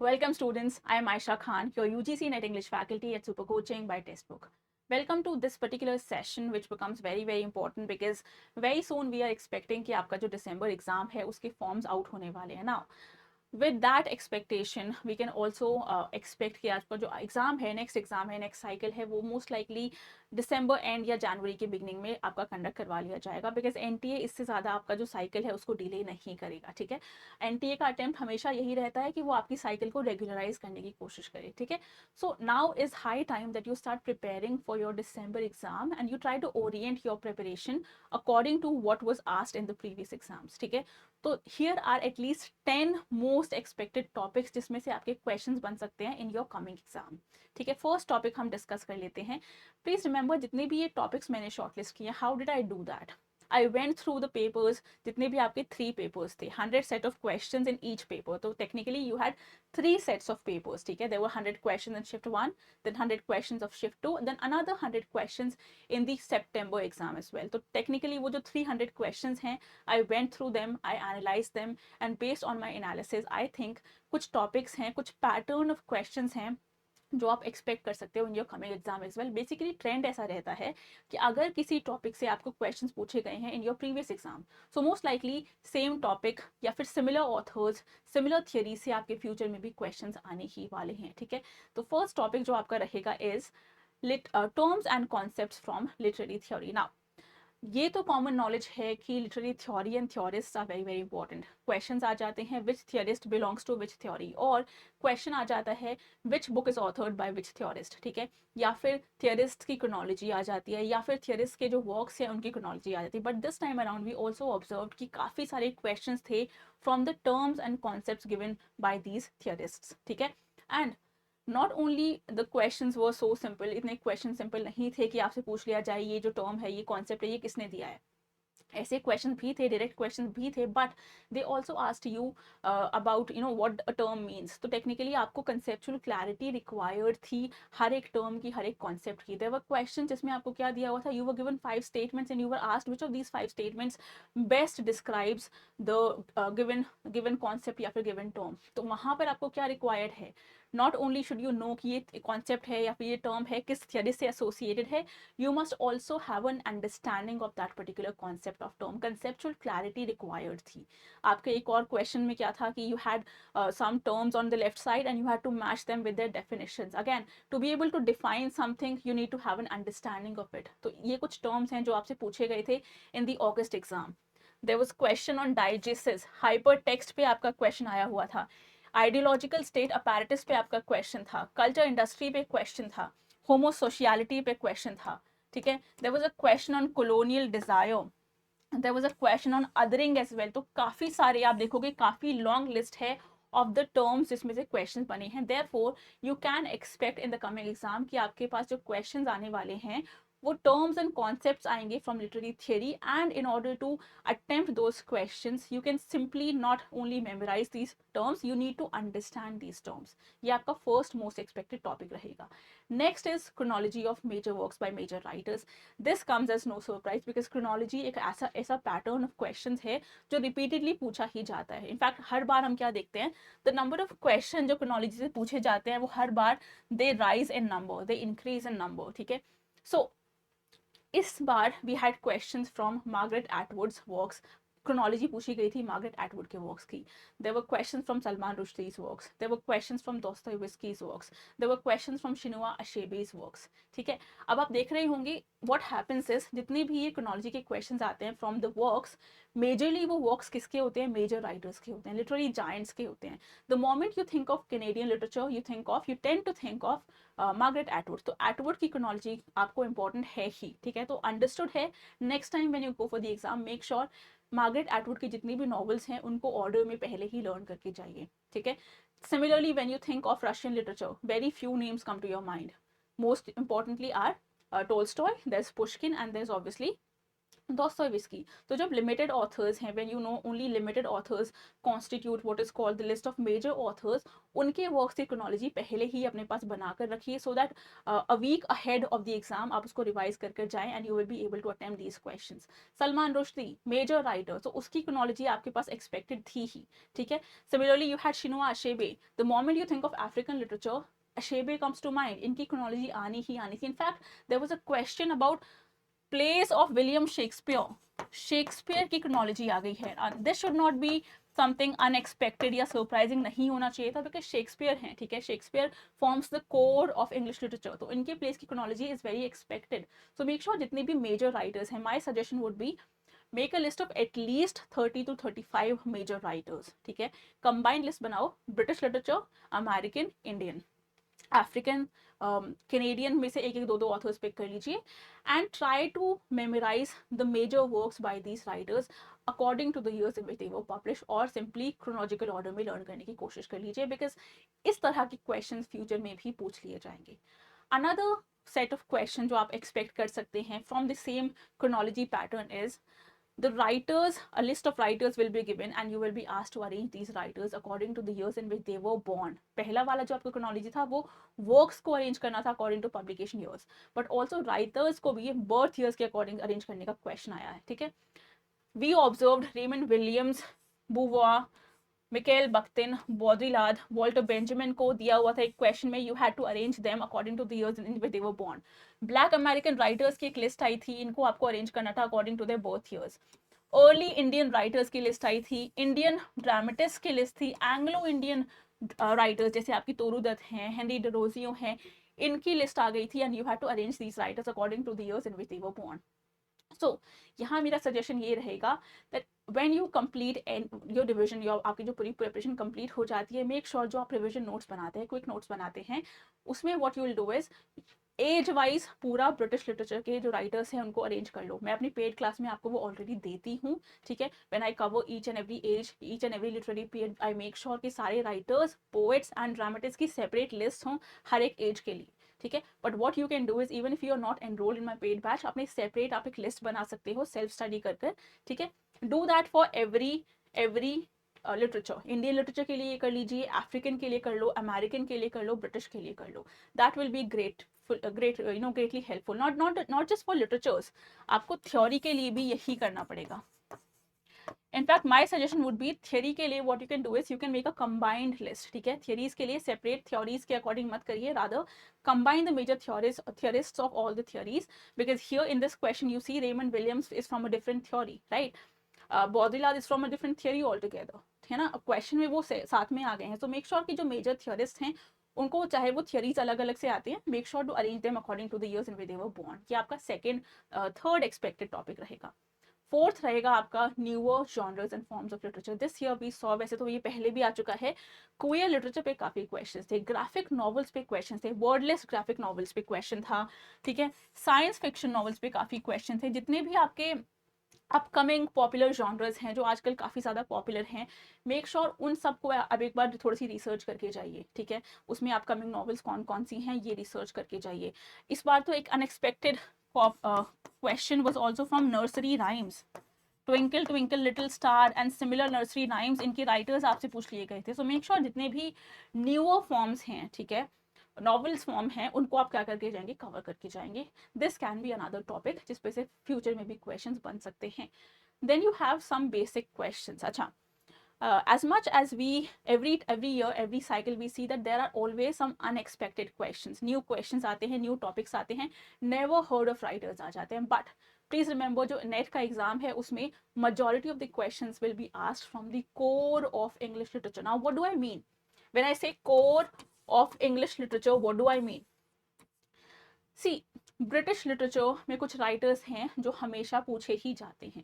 Welcome students, I am Aisha Khan, your UGC Net English faculty at Super Coaching by Textbook. Welcome to this particular session which becomes very important because very soon we are expecting कि आपका जो December exam है उसके forms out होने वाले हैं. Now with that expectation we can also expect कि आपका जो एग्ज़ाम है नेक्स्ट साइकिल है वो मोस्ट लाइकली दिसंबर एंड या जनवरी के बिगनिंग में आपका कंडक्ट करवा लिया जाएगा बिकॉज एनटीए इससे ज़्यादा आपका जो साइकिल है उसको डिले नहीं करेगा. ठीक है, एनटीए का अटेम्प्ट हमेशा यही रहता है कि वो आपकी साइकिल को रेगुलराइज करने की कोशिश करे. ठीक है, so now is high time that you start preparing for your December exam and you try to orient your preparation according to what was asked in the previous exams. ठीक है, तो here are at least 10 most expected topics जिसमें से आपके questions बन सकते हैं इन your coming exam. ठीक है, फर्स्ट टॉपिक हम डिस्कस कर लेते हैं. प्लीज रिमेंबर जितने भी ये टॉपिक्स मैंने शॉर्टलिस्ट किए, how did I do that? I went through the papers. जितने भी आपके 3 पेपर्स थे, 100 set of questions in each paper. तो technically you had 3 sets of papers. ठीक है, there were 100 questions in shift 1, then 100 questions of shift 2, then another 100 questions in the September exam as well. तो technically वो जो 300 questions हैं, I went through them, I analyzed them, and based on my analysis, I think कुछ topics हैं, कुछ pattern of questions हैं जो आप एक्सपेक्ट कर सकते हो in your coming exam as well. Basically trend ऐसा रहता है कि अगर किसी टॉपिक से आपको क्वेश्चंस पूछे गए हैं in your previous exam, so most likely same topic या फिर सिमिलर ऑथर्स, सिमिलर थियरी से आपके फ्यूचर में भी क्वेश्चंस आने ही वाले हैं. ठीक है, तो फर्स्ट टॉपिक जो आपका रहेगा is terms and concepts from literary theory. Now ये तो कॉमन नॉलेज है कि literary theory and theorist are very important. Questions आ जाते हैं which theorist belongs to which theory, और क्वेश्चन आ जाता है which book is authored by which theorist. ठीक है, या फिर थियरिस्ट की क्रोनोलॉजी आ जाती है, या फिर थियरिस्ट के जो वर्क्स हैं उनकी क्रोनोलॉजी आ जाती है. But this time around we also observe कि काफ़ी सारे क्वेश्चन थे from the terms and concept given by these theorist. ठीक है, and not only the questions were so simple, इतने क्वेश्चन सिंपल नहीं थे कि आपसे पूछ लिया जाए ये जो टर्म है, ये कॉन्सेप्ट है, ये किसने दिया है. ऐसे क्वेश्चन भी थे, डायरेक्ट क्वेश्चन भी थे, but they also asked you about what a term means. तो टेक्निकली आपको कंसेप्चुअल क्लैरिटी रिक्वायर्ड थी हर एक टर्म की, हर एक कॉन्सेप्ट की. देयर वर क्वेश्चन जिसमें आपको क्या दिया हुआ था, you were given 5 statements and you were asked which of these 5 statements best describes the given concept या फिर गिवन टर्म. तो वहाँ पर आपको क्या रिक्वायर्ड है, not only should you know कि ये कॉन्सेप्ट है या फिर ये टर्म है किस थियरी से एसोसिएटेड है, you must also have an understanding of that particular concept of term. Conceptual clarity required थी. आपके एक और क्वेश्चन में क्या था कि you had some terms on the left side and you had to match them with their definitions. Again, to be able to define something, you need to have an understanding of it. तो ये कुछ terms हैं जो आपसे पूछे गए थे in the August exam. There was question on diegesis. Hypertext पे आपका क्वेश्चन आया हुआ था. आइडियोलॉजिकल स्टेट अपैरेटस पे आपका क्वेश्चन था. कल्चर इंडस्ट्री पे क्वेश्चन था. होमोसोशियलिटी पे क्वेश्चन था. ठीक है, there was a question on colonial desire, there was a question on othering as well. तो काफ़ी सारे आप देखोगे, काफ़ी लॉन्ग लिस्ट है ऑफ द टर्म्स जिसमें से क्वेश्चन बने हैं. Therefore you can expect in the coming exam कि आपके पास जो क्वेश्चन आने वाले हैं वो टर्म्स एंड कॉन्सेप्ट्स आएंगे from literary theory. And in order to attempt those questions you can simply not only memorize these terms, you need to understand these terms. ये आपका first most expected topic रहेगा. Next is chronology of major works by major writers. This comes as no surprise because chronology एक ऐसा pattern of questions है जो repeatedly पूछा ही जाता है. In fact हर बार हम क्या देखते हैं, the number of questions जो chronology से पूछे जाते हैं वो हर बार they rise in number, they increase in number. ठीक है, so इस बार we had questions from Margaret Atwood's works. Chronology पूछी गई थी मार्गरेट एटवुड के वर्क्स की. There were questions from Salman Rushdie's works, there were questions from Dostoevsky's works, there were questions from Chinua Achebe's works. ठीक है, अब आप देख रहे होंगे व्हाट हैपेंस इज जितने भी ये क्रोनोलॉजी के क्वेश्चंस आते हैं फ्रॉम द वर्क्स, मेजरली वो वर्क्स किसके होते हैं, मेजर राइटर्स के होते हैं, लिटरेरी जायंट्स के होते हैं. The moment you think of Canadian literature you tend to think of Margaret Atwood. तो एटवुड की क्रोनोलॉजी आपको इंपॉर्टेंट है ही. ठीक है, तो अंडरस्टूड है. Next time when you go for the exam make sure Margaret Atwood की जितनी भी नॉवेल्स हैं उनको ऑर्डर में पहले ही लर्न करके जाइए. ठीक है, similarly when you think of Russian literature very few names come to your mind. Most importantly are Tolstoy, there's Pushkin, and there's obviously Dostoevsky. तो जब लिमिटेड ऑथर्स हैं, when you know only limited authors constitute what is called the list of major authors, उनके works की chronology पहले ही अपने पास बनाकर रखिए, so that a week ahead of the exam आप उसको रिवाइज कर जाएं and you will be able to attempt these questions. Salman Rushdie, major writer, तो उसकी क्रोनोलॉजी आपके पास एक्सपेक्टेड थी ही, ठीक है। Similarly you had Chinua Achebe. The moment you think of African literature, Achebe comes to mind, इनकी क्रोनोलॉजी आनी ही आनी थी। In fact there was a question about place of William Shakespeare, Shakespeare की क्रोनोलॉजी आ गई है। This should not be something unexpected या सरप्राइजिंग नहीं होना चाहिए था, बिकॉज शेक्सपियर हैं, ठीक है। Shakespeare forms the core of English literature, तो इनके प्लेस की chronology is very expected. So make sure जितने भी मेजर राइटर्स हैं, my suggestion would be make a list of at least 30 to 35 major writers, ठीक है। कंबाइंड लिस्ट बनाओ, British literature, American, Indian, African, Canadian में से एक एक दो ऑथर्स पिक कर लीजिए and try to memorise the major works by these writers according to the years in which they were publish, और सिंपली क्रोनोलॉजिकल ऑर्डर में लर्न करने की कोशिश कर लीजिए, बिकॉज इस तरह के क्वेश्चन फ्यूचर में भी पूछ लिए जाएंगे। अनदर सेट ऑफ क्वेश्चन जो आप एक्सपेक्ट कर सकते हैं from the same chronology pattern is the writers, a list of writers will be given and you will be asked to arrange these writers according to the years in which they were born. पहला वाला जो आपका chronology था वो works को arrange करना था according to publication years, but also writers को भी birth years के according arrange करने का question आया है, ठीक है। We observed Raymond Williams, Beauvoir, Mikhail Bakhtin, Baudrillard, Walter Benjamin को दिया हुआ था एक क्वेश्चन में, you had to arrange them according to the years in which they were born. Black American writers की एक लिस्ट आई थी, इनको आपको अरेंज करना था according to their birth years. Early Indian writers की लिस्ट आई थी, इंडियन ड्रामेटिस्ट की लिस्ट थी, एंग्लो इंडियन राइटर्स जैसे आपकी तोरू दत्त हैं, हेनरी डरोजियो हैं, इनकी लिस्ट आ गई थी and you had to arrange these writers according to the years in which they were born. So यहाँ मेरा सजेशन ये रहेगा that when you complete your division, your आपकी जो पूरी प्रिपरेशन कंप्लीट हो जाती है, मेक श्योर जो आप रिविजन नोट्स बनाते हैं, क्विक नोट्स बनाते हैं, उसमें what you will do is age wise पूरा ब्रिटिश लिटरेचर के जो राइटर्स हैं उनको अरेंज कर लो। मैं अपनी पेड क्लास में आपको वो ऑलरेडी देती हूँ, ठीक है। When I cover each and every age, each and every literary period, I make sure कि सारे राइटर्स, पोएट्स एंड ड्रामेटिस्ट की सेपरेट लिस्ट हों हर एक एज के लिए, ठीक है। But what you can do is even if you are not enrolled in my paid batch, अपने सेपरेट आप एक लिस्ट बना सकते हो सेल्फ स्टडी कर, ठीक है। Do that for every literature. Indian literature के लिए कर लीजिए, अफ्रीकन के लिए कर लो, अमेरिकन के लिए कर लो, ब्रिटिश के लिए कर लो। That will be greatly helpful, not just for literatures, आपको थ्योरी के लिए भी यही करना पड़ेगा। In fact, my suggestion would be theory के लिए what you can do is you can make a combined list, ठीक है। theories के लिए separate theories के according मत करिए, rather combine the major theorists of all the theories, because here in this question you see Raymond Williams is from a different theory, right? Baudrillard is from a different theory altogether, है ना। Question में वो साथ में आ गए हैं, so make sure कि जो major theorists हैं उनको चाहे वो थियरीज अलग अलग से आते हैं, make sure to arrange them according to the years in which they were born. ये आपका सेकंड थर्ड एक्सपेक्टेड टॉपिक रहेगा। फोर्थ रहेगा आपका newer genres and forms of literature. This year we saw, वैसे तो ये पहले भी आ चुका है, क्वियर लिटरेचर पे काफी क्वेश्चंस थे, ग्राफिक नॉवेल्स पे क्वेश्चन थे, वर्डलेस ग्राफिक नॉवेल्स पे क्वेश्चन था, ठीक है। साइंस फिक्शन नॉवेल्स पे काफी क्वेश्चन थे। जितने भी आपके अपकमिंग पॉपुलर जॉनर्स हैं जो आजकल काफ़ी ज़्यादा पॉपुलर हैं, मेक श्योर उन सबको अब एक बार थोड़ी सी रिसर्च करके जाइए, ठीक है। उसमें अपकमिंग नॉवेल्स कौन कौन सी हैं ये रिसर्च करके जाइए। इस बार तो एक unexpected question was also from nursery rhymes, twinkle twinkle little star and similar nursery rhymes, इनके राइटर्स आपसे पूछ लिए गए थे। सो मेक श्योर जितने भी न्यूअर फॉर्म्स हैं, ठीक है, नॉवेल्स फॉर्म है, उनको आप क्या करके जाएंगे, कवर करके जाएंगे। This can be another topic जिस पे से फ्यूचर में भी क्वेश्चंस बन सकते हैं। Then you have some basic questions. अच्छा, as much as we every year every cycle we see that there are always some unexpected questions, new questions आते हैं, new topics आते हैं, never heard of writers आ जाते हैं। but please remember जो net का exam है उसमें majority of the questions will be asked from the core of English literature. Now what do I mean when I say core of English literature? What do I mean? See, British literature में कुछ writers हैं जो हमेशा पूछे ही जाते हैं।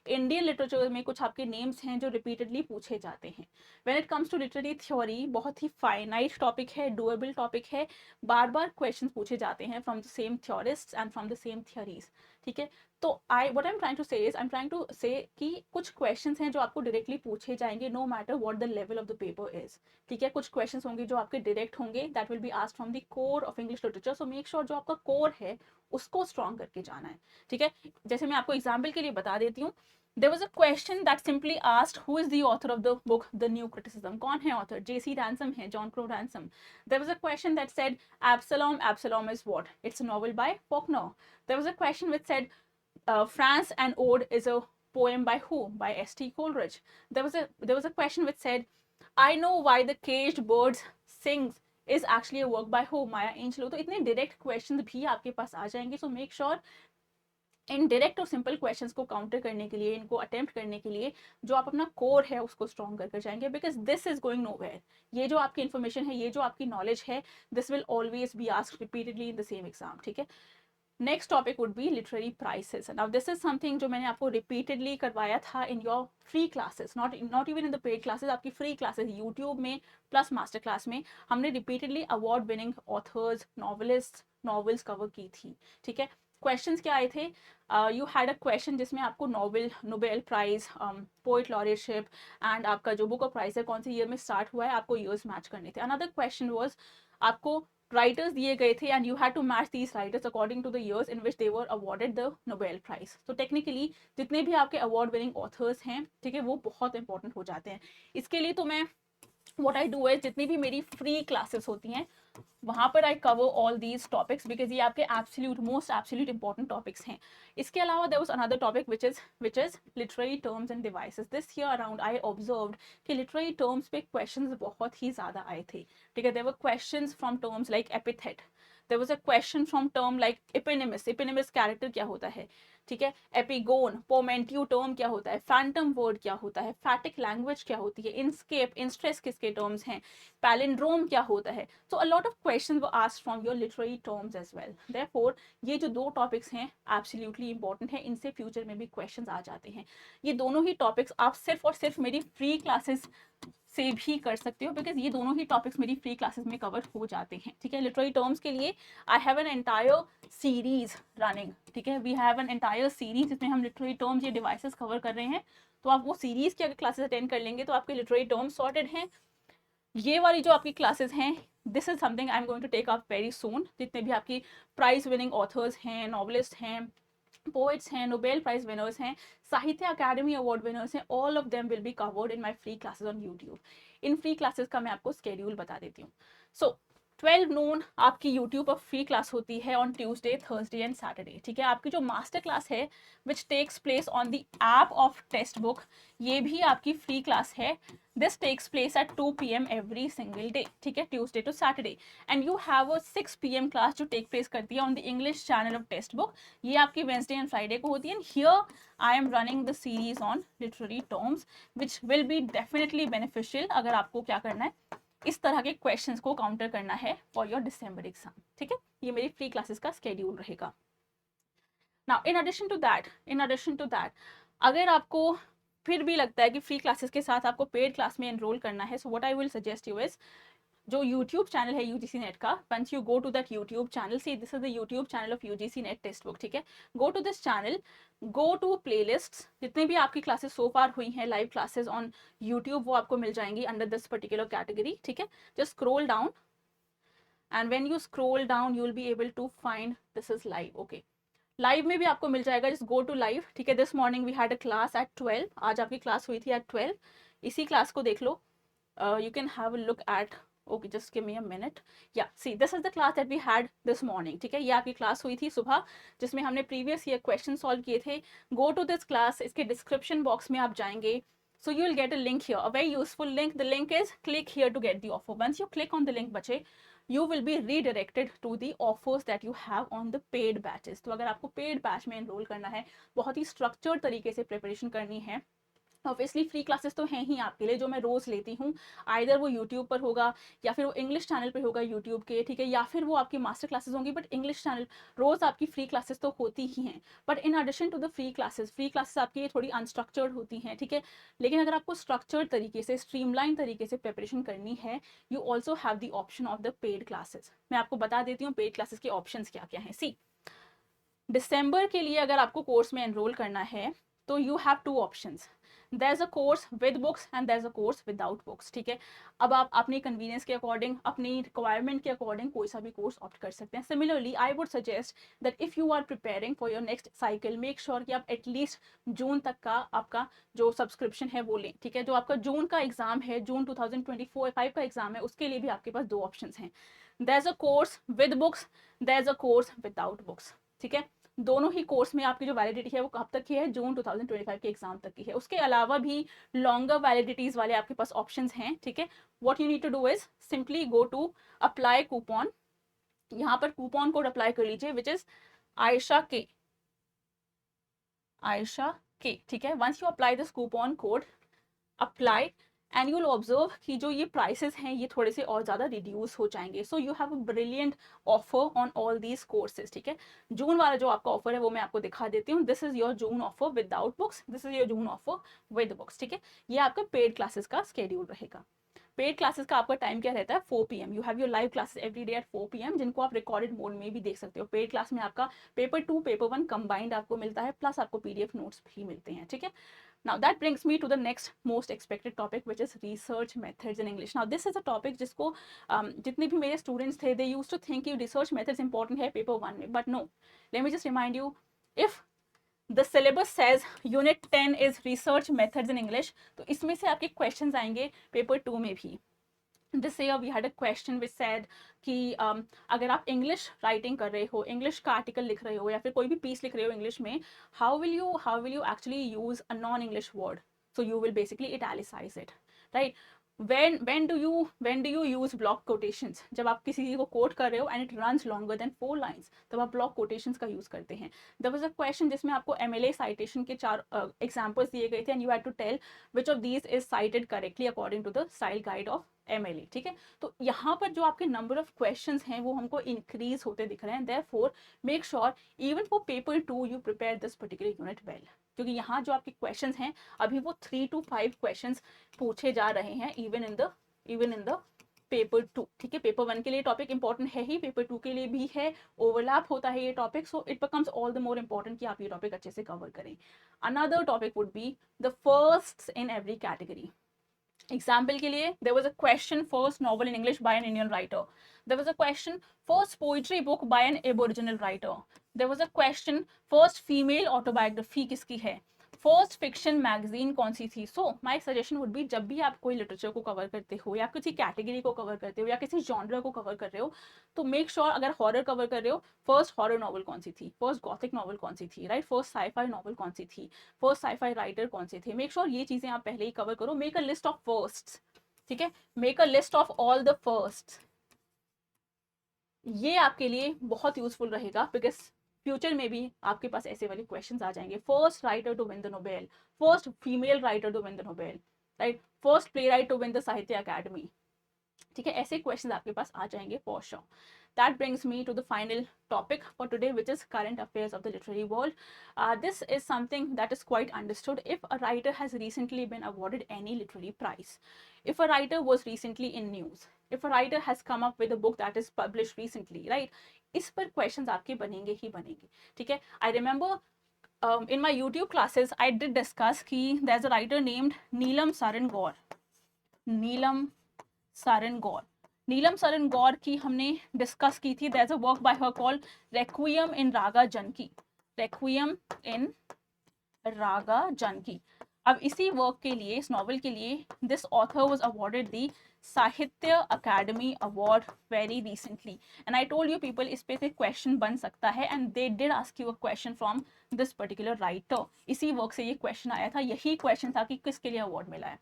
Indian literature में कुछ आपके नेम्स हैं जो रिपीटेडली पूछे जाते हैं। When it comes to literary theory, बहुत ही फाइनाइट टॉपिक है, डुएबल टॉपिक है, बार बार क्वेश्चन पूछे जाते हैं from the same theorists and from the same theories, ठीक है। तो what I am trying to say is, I am trying to say कि कुछ क्वेश्चंस हैं जो आपको डायरेक्टली पूछे जाएंगे no matter what the level of the paper is, ठीक है। कुछ क्वेश्चंस होंगे जो आपके डायरेक्ट होंगे, that will be asked from the core of English literature, so make sure जो आपका कोर है उसको स्ट्रॉन्ग करके जाना है, ठीक है। जैसे मैं आपको एग्जाम्पल के लिए बता देती हूँ, there was a question that simply asked who is the author of the book The New Criticism, कौन है author, JC Ransom है, John Crow Ransom. There was a question that said Absalom is what, it's a novel by Faulkner. There was a question which said France and Ode is a poem by who, by S.T. Coleridge. There was a question which said I know why the caged birds sings is actually a work by who, Maya Angelou. तो इतने direct questions भी आपके पास आ जाएंगे, so make sure in direct और simple questions को counter करने के लिए, इनको अटेम्प्ट करने के लिए जो आप अपना कोर है उसको स्ट्रॉन्ग कर जाएंगे, because this is going nowhere. ये जो आपकी इन्फॉर्मेशन है, ये जो आपकी नॉलेज है, this will always be asked repeatedly in the same exam, ठीक है. Next topic would be literary prices. Now this is something जो मैंने आपको रिपीटेडली करवाया था in your free classes, not even in the paid classes. आपकी free classes YouTube में plus master class में हमने repeatedly award winning authors, novelist, novels cover की थी, ठीक है. क्वेश्चंस क्या आए थे? यू हैड अ क्वेश्चन जिसमें आपको नोबेल प्राइज, पोइट लॉरियरशिप एंड आपका जो बुक ऑफ प्राइज है कौन से ईयर में स्टार्ट हुआ है, आपको ईयर्स मैच करने थे. अनदर क्वेश्चन वाज आपको राइटर्स दिए गए थे and you had to match these writers according to the years in which they were awarded the Nobel prize. तो टेक्निकली जितने भी आपके अवार्ड विनिंग ऑथर्स हैं, ठीक है, वो बहुत इंपॉर्टेंट हो जाते हैं. इसके लिए तो मैं what I do is जितनी भी मेरी फ्री क्लासेस होती हैं वहाँ पर I cover all these topics, because ये आपके absolute most absolute important topics हैं. इसके अलावा there was another topic which is literary terms and devices. This year around I observed कि लिटरेरी टर्म्स पे क्वेश्चंस बहुत ही ज़्यादा आए थे, ठीक है. There were questions from terms like epithet. There was a question from term like eponymous. Eponymous character क्या होता है, ठीक है. एपिगोन, पोमेंटिव टर्म क्या होता है, फैंटम वर्ड क्या होता है, फैटिक लैंग्वेज क्या होती है, इनस्केप, इंस्ट्रेस किसके टर्म्स हैं, पैलिंड्रोम क्या होता है. So a lot of questions were asked from your literary terms as well. Therefore ये जो दो टॉपिक्स हैं एब्सोल्युटली इंपॉर्टेंट है, इनसे फ्यूचर में भी क्वेश्चंस आ जाते हैं. ये दोनों ही टॉपिक्स आप सिर्फ और सिर्फ मेरी फ्री क्लासेस से भी कर सकते हो, बिकॉज ये दोनों ही टॉपिक्स मेरी फ्री क्लासेस में कवर हो जाते हैं, ठीक है. लिटरेरी टर्म्स के लिए I have an entire series running, ठीक है. We have an entire series जिसमें हम लिटरेरी टर्म्स ये डिवाइसेस कवर कर रहे हैं. तो आप वो सीरीज की अगर क्लासेस अटेंड कर लेंगे तो आपके लिटरेरी टर्म्स सॉर्टेड हैं. ये वाली जो आपकी क्लासेस हैं, this is something I am going to take up very soon. जितने भी आपकी प्राइज विनिंग ऑथर्स हैं, नॉवलिस्ट हैं, पोइट्स हैं, नोबेल प्राइज विनर्स हैं, साहित्य अकादमी अवार्ड विनर्स हैं, all of them will be covered in my free classes on YouTube. इन free classes का मैं आपको स्केड्यूल बता देती हूँ. सो 12 नून आपकी यूट्यूब पर फ्री क्लास होती है on Tuesday, Thursday and Saturday, ठीक है. आपकी जो मास्टर क्लास है which takes place on the app of text book, ये भी आपकी फ्री क्लास है. This takes place at 2 PM every single day, ठीक है, Tuesday to Saturday. And you have a 6 PM class जो टेक प्लेस करती है on the English channel of text book. ये आपकी वेंसडे एंड फ्राइडे को होती है. Here I am running the series on literary terms which will be definitely beneficial अगर आपको क्या करना है, इस तरह के क्वेश्चंस को काउंटर करना है फॉर योर दिसंबर एग्जाम, ठीक है. ये मेरी फ्री क्लासेस का स्केड्यूल रहेगा. Now in addition to that अगर आपको फिर भी लगता है कि फ्री क्लासेस के साथ आपको पेड क्लास में एनरोल करना है, so what I will suggest you is जो यूट्यूब चैनल है यूजीसी नेट का, once you go to that YouTube channel, see this is the YouTube channel of UGC NET text book, ठीक है. Go to this channel, go to playlists, जितने भी आपकी classes so फार हुई हैं live classes on YouTube वो आपको मिल जाएंगी अंडर दिस पर्टिकुलर कैटेगरी, ठीक है. Just scroll down and when you scroll down you will be able to find this is live. Okay, live में भी आपको मिल जाएगा, जस्ट गो टू लाइव, ठीक है. This morning we had a class at 12, आज आपकी क्लास हुई थी एट 12. इसी क्लास को देख लो. You can have a look at, okay just give me a minute. Yeah, see this is the class that we had this morning, ठीक है. ये आपकी क्लास हुई थी सुबह जिसमें हमने प्रीवियस ईयर क्वेश्चन सॉल्व किए थे. गो टू दिस क्लास, इसके डिस्क्रिप्शन बॉक्स में आप जाएंगे, so you will get a link here, a very useful link. The link is click here to get the offer. Once you click on the link बच्चे, you will be redirected to the offers that you have on the paid batches. तो अगर आपको paid batch में enrol करना है, बहुत ही structured तरीके से प्रिपरेशन करनी है, ऑब्वियसली फ्री क्लासेस तो हैं ही आपके लिए जो मैं रोज़ लेती हूँ, आइदर वो यूट्यूब पर होगा या फिर वो इंग्लिश चैनल पर होगा यूट्यूब के, ठीक है, या फिर वो आपकी मास्टर क्लासेस होंगी. बट इंग्लिश चैनल रोज़ आपकी फ्री क्लासेस तो होती ही हैं. But in addition to the free classes आपकी थोड़ी अनस्ट्रक्चर्ड होती हैं, ठीक है. लेकिन अगर आपको स्ट्रक्चर्ड तरीके से, स्ट्रीमलाइन तरीके से प्रिपरेशन करनी है, you also have the option of the paid classes. मैं आपको बता देती हूँ पेड क्लासेस के ऑप्शन क्या क्या हैं. सी, दिसंबर के लिए अगर आपको कोर्स में एनरोल करना है तो you have two options, there is a course with books and there is a course without books, ठीक है। अब आप अपनी कन्वीनियंस के अकॉर्डिंग, अपनी रिक्वायरमेंट के अकॉर्डिंग कोई सा भी कोर्स ऑप्ट कर सकते हैं। Similarly I would suggest that if you are preparing for your next cycle, make sure कि आप एटलीस्ट जून तक का आपका जो सब्सक्रिप्शन है वो लें, ठीक है। जो आपका जून का एग्जाम है, जून 2024-5 का एग्जाम है, उसके लिए भी आपके पास दो ऑप्शन हैं, there is a course with books, there is a course without books, ठीक है। दोनों ही कोर्स में आपकी जो वैलिडिटी है वो कब तक की है, जून 2025 के एग्जाम तक की है। उसके अलावा भी लॉन्गर वैलिडिटीज वाले आपके पास ऑप्शंस हैं, ठीक है। What you need to do is simply go to apply coupon, यहाँ पर कूपन कोड अप्लाई कर लीजिए विच इज आयशा के, आयशा के, ठीक है। Once you apply this coupon code, apply, and you will observe कि जो ये प्राइसेस हैं ये थोड़े से और ज़्यादा रिड्यूस हो जाएंगे। So you have a brilliant offer on all these courses, ठीक है। जून वाला जो आपका ऑफर है वो मैं आपको दिखा देती हूँ। This is your June offer without books, this is your June offer with books, ठीक है। ये आपका पेड क्लासेस का स्केड्यूल रहेगा। पेड क्लासेस का आपका टाइम क्या रहता है, 4 PM। You have your live classes every day at 4 PM, जिनको आप रिकॉर्डेड मोड में भी देख सकते हो। पेड क्लास में आपका पेपर 2 पेपर 1 कंबाइंड आपको मिलता है, प्लस आपको PDF नोट्स भी मिलते हैं, ठीक है। Now that brings me to the next most expected topic, which is research methods in English. Now this is a topic जिसको जितने भी मेरे students थे, they used to think कि research methods important है paper 1 में, but no. Let me just remind you, if the syllabus says unit 10 is research methods in English, तो इसमें से आपके questions आएंगे paper 2 में भी। This year we had a question which said कि अगर आप इंग्लिश राइटिंग कर रहे हो, इंग्लिश का आर्टिकल लिख रहे हो या फिर कोई भी पीस लिख रहे हो इंग्लिश में, how will you actually use a non English word, so you will basically italicise it, right. when do you use block quotations, जब आप किसी को कोट कर रहे हो and it runs longer than 4 lines, तब आप ब्लॉक कोटेशंस का यूज करते हैं। देयर वाज अ क्वेश्चन जिसमें आपको MLA साइटेशन के 4 एग्जांपल्स दिए गए थे and you had to tell which of these is cited correctly according to the style guide of MLA, ठीक है। तो यहाँ पर जो आपके नंबर ऑफ क्वेश्चंस हैं वो हमको इंक्रीज होते दिख रहे हैं। Therefore make sure even for paper 2 you prepare this particular unit well, क्योंकि यहाँ जो आपके क्वेश्चंस हैं अभी वो 3 to 5 क्वेश्चंस पूछे जा रहे हैं इवन इन द पेपर 2, ठीक है। पेपर 1 के लिए टॉपिक इंपॉर्टेंट है ही, पेपर 2 के लिए भी है, ओवरलैप होता है ये topic, so it becomes all the more important कि आप ये टॉपिक अच्छे से कवर करें। Another topic would be the first in every category. Example के लिए, there was a question first novel in English by an Indian writer. There was a question first poetry book by an Aboriginal writer. There was a question first female autobiography किसकी है, first fiction magazine कौन सी थी। सो माई suggestion would B, जब भी आप कोई literature को cover करते हो या किसी कैटेगरी को कवर करते हो या किसी जॉनर को कवर कर रहे हो, तो मेक श्योर अगर हॉरर कवर कर रहे हो, फर्स्ट हॉरर नॉवल कौन सी थी, फर्स्ट गॉथिक नॉवल कौन सी थी, राइट, फर्स्ट साईफाई नॉवल कौन सी थी, फर्स्ट साईफाई राइटर कौन से थे। मेक श्योर ये चीजें आप पहले ही कवर करो। Make a list of first, ठीक है, make a list of all the first. ये आपके लिए बहुत यूजफुल रहेगा बिकॉज फ्यूचर में भी आपके पास ऐसे वाले क्वेश्चंस आ जाएंगे। First writer to win the Nobel, first female writer to win the Nobel, right, first playwright to win the Sahitya Akademi, ठीक है। ऐसे क्वेश्चंस आपके पास आ जाएंगे for sure. That brings me to the final topic for today, which is current affairs of the literary world. This is something that is quite understood. If a writer has recently been awarded any literary prize, if a writer was recently in news, if a writer has come up with a book that is published recently, right, इस पर questions आपके बनेंगे ही बनेंगे, ठीक है। I remember in my YouTube classes I did discuss कि there's a writer named नीलम सारन गौर, नीलम सारन गौर, नीलम सरन गौर की हमने डिस्कस की थी। There is a work by her called requiem in Raga Janki, requiem in Raga जनकी। अब इसी वर्क के लिए, इस नॉवल के लिए, this author was awarded the Sahitya Akademi award very recently and I told you people इस पे से क्वेश्चन बन सकता है and they did ask you a question from this particular writer. इसी वर्क से ये क्वेश्चन आया था, यही क्वेश्चन था कि किसके लिए अवार्ड मिला है।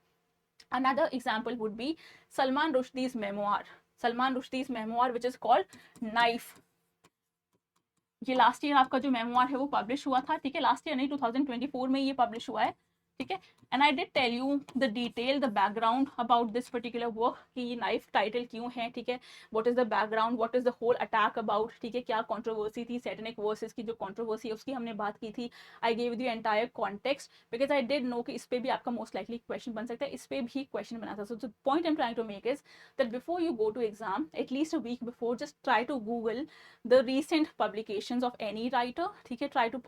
Another example would be Salman Rushdie's memoir. Salman Rushdie's memoir, which is called Knife. ये लास्ट ईयर आपका जो मेमोर है वो पब्लिश हुआ था, ठीक है, लास्ट ईयर नहीं 2024 में ये पब्लिश हुआ है। ठीक है. And I did tell you the detail the background about this particular work कि नाइफ टाइटल क्यों है. ठीक है, what is the background, what is the whole attack about. ठीक है, क्या कंट्रोवर्सी थी, सैटेनिक वर्सेस की जो कंट्रोवर्सी है उसकी हमने बात की थी. I gave the entire context because I did know कि इस पे भी आपका मोस्ट लाइकली क्वेश्चन बन सकता है, इस पे भी क्वेश्चन बना था. So the point I am trying to make is that before you go to exam at least a week before just try to google the recent publications of any writer. ठीक है, ट्राई टू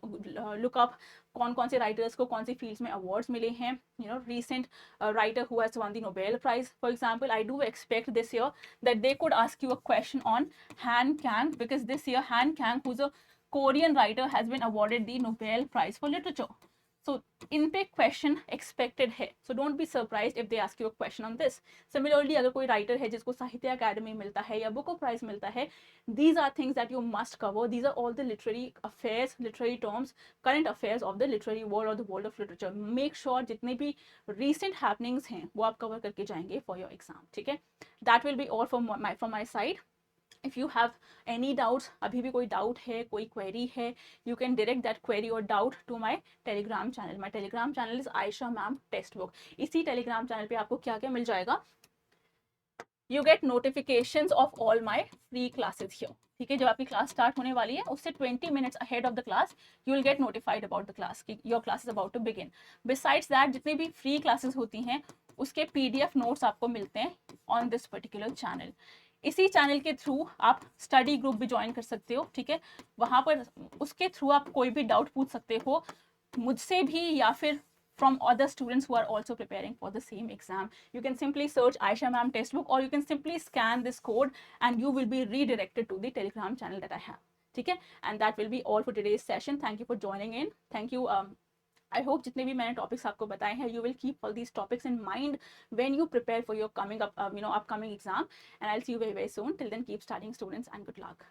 लुक अप कौन कौन से writers को कौन सी fields में awards मिले हैं. You know, recent writer who has won the Nobel Prize, for example. I do expect this year that they could ask you a question on Han Kang, because this year Han Kang, who's a Korean writer, has been awarded the Nobel Prize for literature. So इन पे question expected है. So don't be surprise if they ask you a question on this. Similarly अगर कोई writer है जिसको साहित्य अकादमी मिलता है या बुक प्राइज मिलता है, these are things that you must cover. These are all the literary affairs, literary terms, current affairs of the literary world or the world of literature. Make sure जितने भी recent happenings हैं वो आप cover करके जाएंगे for your exam. ठीक है, that will be all from my side. If you have any doubts, अभी भी कोई doubt है, कोई query है, you can direct that query or doubt to my telegram channel. My telegram channel is Aisha Ma'am Textbook. इसी telegram channel पे आपको क्या क्या मिल जाएगा, you get notifications of all my free classes here. ठीक है, जब आपकी क्लास स्टार्ट होने वाली है उससे 20 minutes ahead of the class you will get notified about the class कि your class is about to begin. Besides that, जितनी भी free classes होती हैं उसके PDF notes आपको मिलते हैं on this particular channel. इसी चैनल के थ्रू आप स्टडी ग्रुप भी ज्वाइन कर सकते हो. ठीक है, वहाँ पर उसके थ्रू आप कोई भी डाउट पूछ सकते हो मुझसे भी या फिर from other students who are also preparing for the same exam. You can simply search Aisha Ma'am Textbook or you can simply scan this code and you will be redirected to the Telegram channel that I have. ठीक है, and that will be all for today's session. Thank you for joining in. Thank you. I hope जितने भी मैंने topics आपको बताए हैं you will keep all these topics in mind when you prepare for your coming up upcoming exam, and I'll see you very very soon. Till then, keep studying students and good luck.